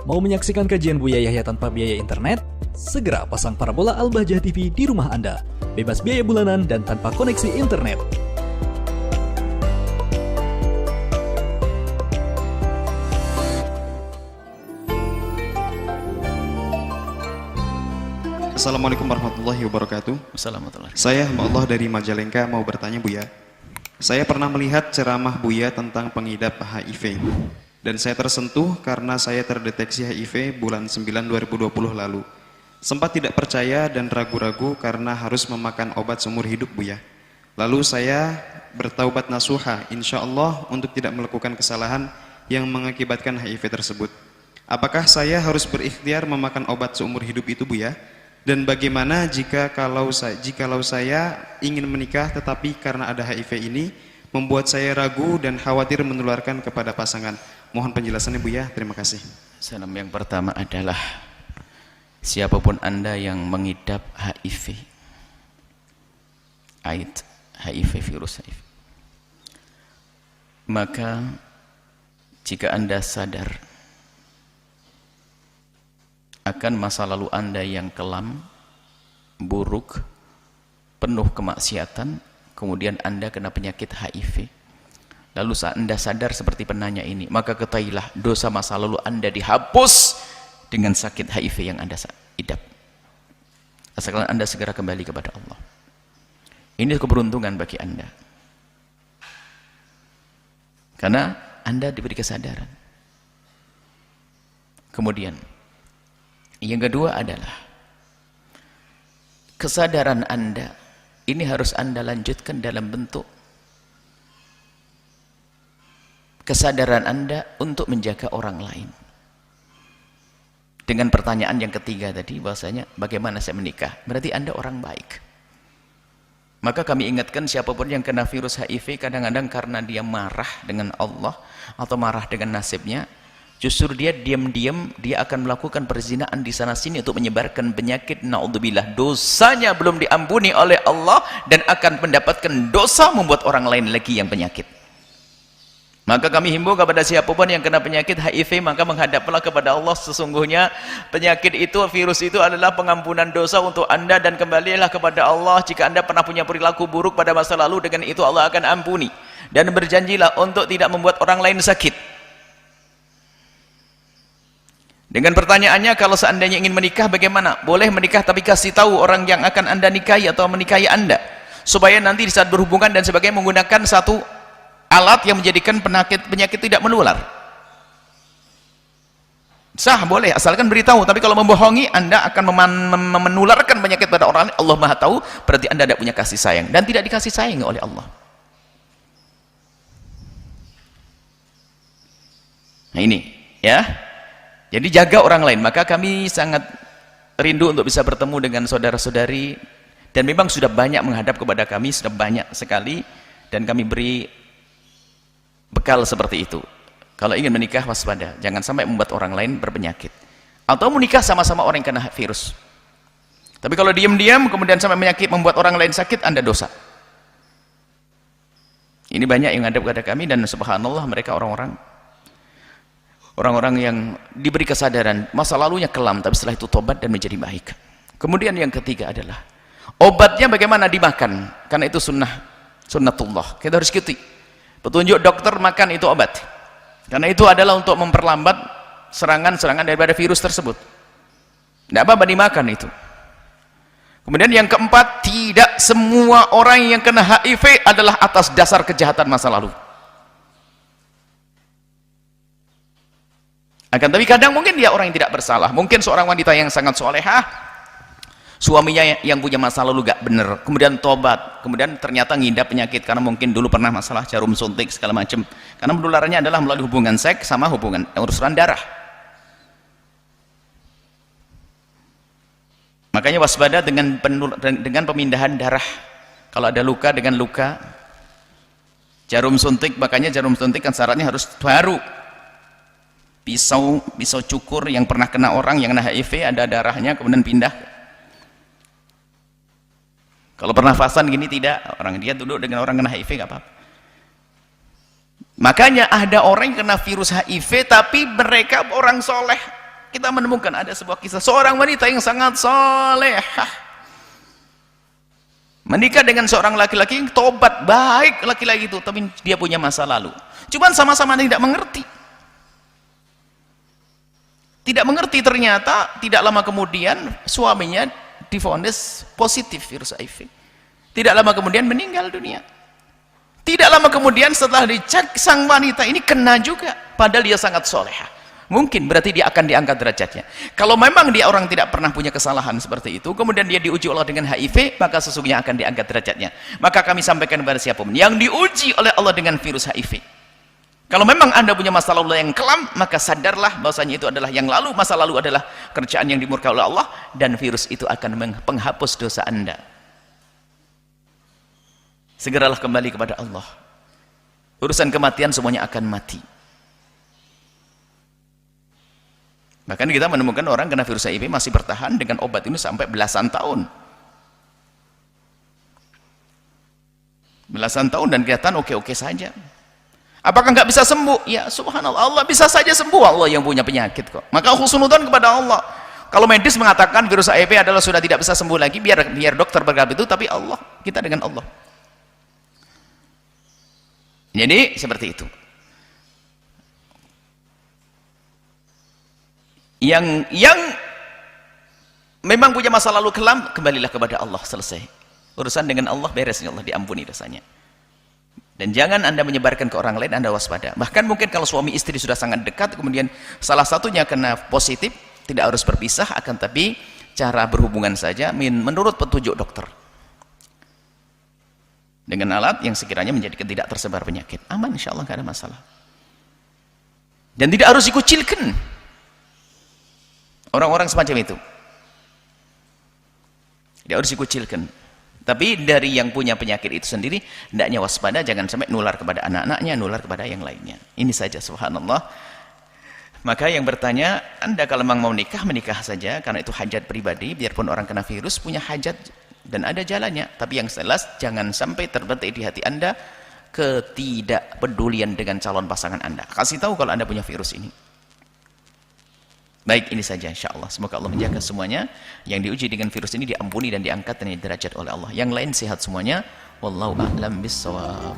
Mau menyaksikan kajian Buya Yahya tanpa biaya internet? Segera pasang parabola Al-Bahjah TV di rumah Anda. Bebas biaya bulanan dan tanpa koneksi internet. Assalamualaikum warahmatullahi wabarakatuh. Assalamualaikum. Saya hamba Allah dari Majalengka mau bertanya Buya. Saya pernah melihat ceramah Buya tentang pengidap HIV. Dan saya tersentuh karena saya terdeteksi HIV bulan 9 2020 lalu. Sempat tidak percaya dan ragu-ragu karena harus memakan obat seumur hidup Buya. Lalu saya bertaubat nasuha insya Allah untuk tidak melakukan kesalahan yang mengakibatkan HIV tersebut. Apakah saya harus berikhtiar memakan obat seumur hidup itu Buya? Dan bagaimana jikalau saya ingin menikah tetapi karena ada HIV ini membuat saya ragu dan khawatir menularkan kepada pasangan? Mohon penjelasannya Buya, terima kasih. Salam yang pertama adalah siapapun Anda yang mengidap HIV, AIDS, HIV, virus HIV, maka jika Anda sadar akan masa lalu Anda yang kelam, buruk, penuh kemaksiatan, kemudian Anda kena penyakit HIV, lalu saat Anda sadar seperti penanya ini, maka ketahuilah dosa masa lalu Anda dihapus dengan sakit HIV yang Anda idap, asalkan Anda segera kembali kepada Allah. Ini keberuntungan bagi Anda karena Anda diberi kesadaran. Kemudian yang kedua adalah kesadaran Anda ini harus Anda lanjutkan dalam bentuk kesadaran Anda untuk menjaga orang lain. Dengan pertanyaan yang ketiga tadi, bahwasanya bagaimana saya menikah? Berarti Anda orang baik. Maka kami ingatkan siapapun yang kena virus HIV kadang-kadang karena dia marah dengan Allah atau marah dengan nasibnya, justru dia diam-diam dia akan melakukan perzinahan di sana sini untuk menyebarkan penyakit. Naudzubillah, dosanya belum diampuni oleh Allah dan akan mendapatkan dosa membuat orang lain lagi yang penyakit. Maka kami himbau kepada siapapun yang kena penyakit HIV, maka menghadaplah kepada Allah. Sesungguhnya penyakit itu, virus itu adalah pengampunan dosa untuk Anda, dan kembalilah kepada Allah. Jika Anda pernah punya perilaku buruk pada masa lalu, dengan itu Allah akan ampuni. Dan berjanjilah untuk tidak membuat orang lain sakit. Dengan pertanyaannya, kalau seandainya ingin menikah bagaimana? Boleh menikah tapi kasih tahu orang yang akan Anda nikahi atau menikahi Anda, supaya nanti di saat berhubungan dan sebagainya menggunakan satu alat yang menjadikan penyakit tidak menular. Sah, boleh, asalkan beritahu. Tapi kalau membohongi, Anda akan menularkan penyakit pada orang lain. Allah Maha tahu, berarti Anda tidak punya kasih sayang dan tidak dikasih sayang oleh Allah. Nah ini ya, jadi jaga orang lain. Maka kami sangat rindu untuk bisa bertemu dengan saudara-saudari, dan memang sudah banyak menghadap kepada kami, sudah banyak sekali, dan kami beri bekal seperti itu. Kalau ingin menikah, waspada, jangan sampai membuat orang lain berpenyakit. Atau menikah sama-sama orang yang kena virus. Tapi kalau diam-diam kemudian sampai penyakit membuat orang lain sakit, Anda dosa. Ini banyak yang menghadap kepada kami, dan subhanallah mereka orang-orang yang diberi kesadaran masa lalunya kelam, tapi setelah itu tobat dan menjadi baik. Kemudian yang ketiga adalah obatnya bagaimana dimakan, karena itu sunnatullah, kita harus ikuti petunjuk dokter. Makan itu obat, karena itu adalah untuk memperlambat serangan-serangan daripada virus tersebut. Tidak apa-apa dimakan itu. Kemudian yang keempat, tidak semua orang yang kena HIV adalah atas dasar kejahatan masa lalu. Akan tapi kadang mungkin dia orang yang tidak bersalah. Mungkin seorang wanita yang sangat solehah, suaminya yang punya masa lalu gak benar, kemudian tobat, kemudian ternyata ngidap penyakit karena mungkin dulu pernah masalah jarum suntik segala macam, karena penularannya adalah melalui hubungan seks sama hubungan urusan darah. Makanya waspada dengan pemindahan darah. Kalau ada luka dengan luka, jarum suntik, makanya jarum suntik kan syaratnya harus baru. Pisau cukur yang pernah kena orang yang kena HIV, ada darahnya kemudian pindah. Kalau pernafasan gini tidak, orang dia duduk dengan orang kena HIV gak apa-apa. Makanya ada orang yang kena virus HIV tapi mereka orang soleh, Kita menemukan ada sebuah kisah seorang wanita yang sangat salehah menikah dengan seorang laki-laki yang tobat baik, laki-laki itu, tapi dia punya masa lalu. Cuman sama-sama tidak mengerti. Tidak mengerti, ternyata tidak lama kemudian suaminya divonis positif virus HIV. Tidak lama kemudian meninggal dunia. Tidak lama kemudian setelah dicek, sang wanita ini kena juga, padahal dia sangat solehah. Mungkin berarti dia akan diangkat derajatnya. Kalau memang dia orang tidak pernah punya kesalahan seperti itu, kemudian dia diuji Allah dengan HIV, maka sesungguhnya akan diangkat derajatnya. Maka kami sampaikan kepada siapapun yang diuji oleh Allah dengan virus HIV, kalau memang anda punya masa lalu yang kelam, maka sadarlah bahwasanya itu adalah yang lalu. Masa lalu adalah kerjaan yang dimurkai oleh Allah, dan virus itu akan menghapus dosa anda. Segeralah kembali kepada Allah. Urusan kematian semuanya akan mati. Bahkan kita menemukan orang kena virus HIV masih bertahan dengan obat ini sampai belasan tahun. Belasan tahun dan kelihatan oke-oke saja. Apakah nggak bisa sembuh? Ya subhanallah, Allah bisa saja sembuh. Allah yang punya penyakit kok. Maka husnudzon kepada Allah. Kalau medis mengatakan virus HIV adalah sudah tidak bisa sembuh lagi, biar dokter berkata itu, tapi Allah, kita dengan Allah. Jadi seperti itu. Yang memang punya masa lalu kelam, kembalilah kepada Allah, selesai. Urusan dengan Allah beres, ya Allah diampuni dosanya. Dan jangan anda menyebarkan ke orang lain, anda waspada. Bahkan mungkin kalau suami istri sudah sangat dekat, kemudian salah satunya kena positif, tidak harus berpisah, akan tapi cara berhubungan saja menurut petunjuk dokter. Dengan alat yang sekiranya menjadikan tidak tersebar penyakit. Aman, insya Allah, tidak ada masalah. Dan tidak harus dikucilkan orang-orang semacam itu. Tidak harus dikucilkan. Tapi dari yang punya penyakit itu sendiri, hendaknya waspada, jangan sampai nular kepada anak-anaknya, nular kepada yang lainnya. Ini saja, subhanallah. Maka yang bertanya, anda kalau memang mau nikah, menikah saja, karena itu hajat pribadi, biarpun orang kena virus, punya hajat, dan ada jalannya. Tapi yang jelas, jangan sampai terbetik di hati anda ketidakpedulian dengan calon pasangan anda. Kasih tahu kalau anda punya virus ini. Baik, ini saja insyaallah. Semoga Allah menjaga semuanya. Yang diuji dengan virus ini diampuni dan diangkat derajat oleh Allah. Yang lain sehat semuanya. Wallahu a'lam bissawab.